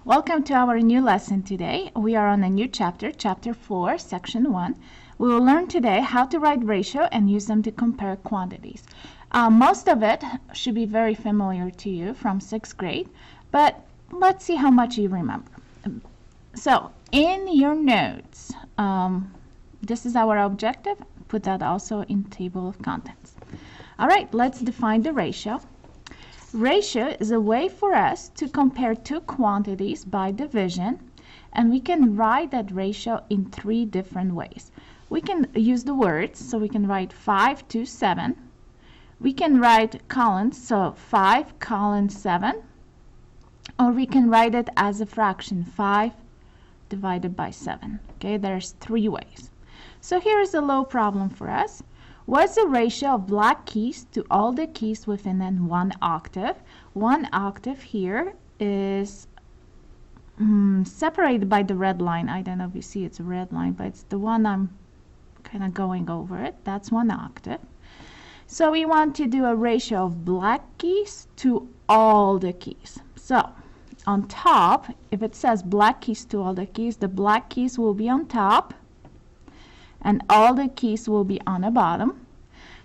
Welcome to our new lesson today. We are on a new chapter, Chapter 4, Section 1. We will learn today how to write ratio and use them to compare quantities. Most of it should be very familiar to you from 6th grade, but let's see how much you remember. So, in your notes, this is our objective. Put that also in table of contents. All right, let's define the ratio. Ratio is a way for us to compare two quantities by division, and we can write that ratio in three different ways. We can use the words, so we can write 5 to 7. We can write columns, so 5 colon 7, or we can write it as a fraction, 5 divided by 7. Okay, there's three ways. So here is a little problem for us. What's the ratio of black keys to all the keys within one octave? One octave here is separated by the red line. I don't know if you see it's a red line, but it's the one I'm kind of going over it. That's one octave. So we want to do a ratio of black keys to all the keys. So on top, if it says black keys to all the keys, the black keys will be on top and all the keys will be on the bottom.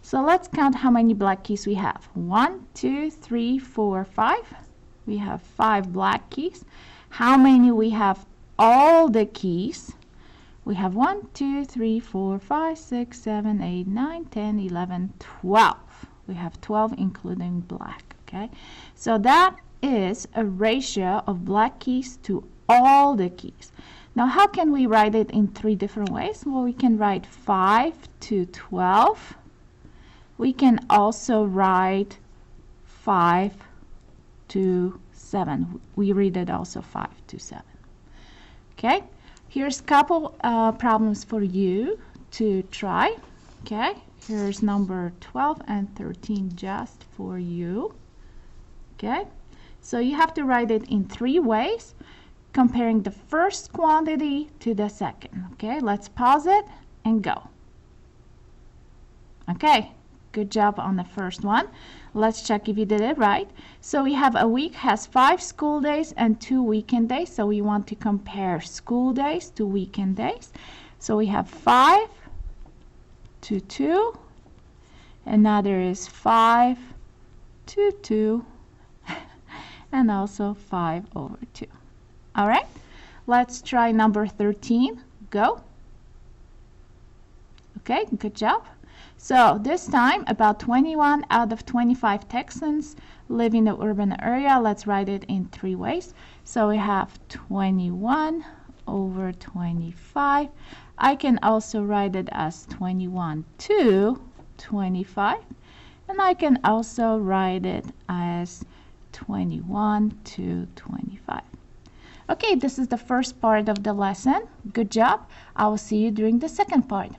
So let's count how many black keys we have. 1, 2, 3, 4, 5. We have 5 black keys. How many we have all the keys? We have 1, 2, 3, 4, 5, 6, 7, 8, 9, 10, 11, 12. We have 12 including black, okay? So that is a ratio of black keys to all the keys. Now, how can we write it in three different ways? Well, we can write 5 to 12. We can also write 5 to 7. We read it also 5 to 7. Okay, here's a couple problems for you to try. Okay, here's number 12 and 13 just for you. Okay, so you have to write it in three ways, comparing the first quantity to the second. Okay, let's pause it and go. Okay, good job on the first one. Let's check if you did it right. So we have a week has 5 school days and 2 weekend days. So we want to compare school days to weekend days. So we have 5 to 2. Another is 5 to 2. And also 5 over 2. All right, let's try number 13. Go. Okay, good job. So this time, about 21 out of 25 Texans live in the urban area. Let's write it in three ways. So we have 21 over 25. I can also write it as 21 to 25. And I can also write it as 21 to 25. Okay, this is the first part of the lesson. Good job. I will see you during the second part.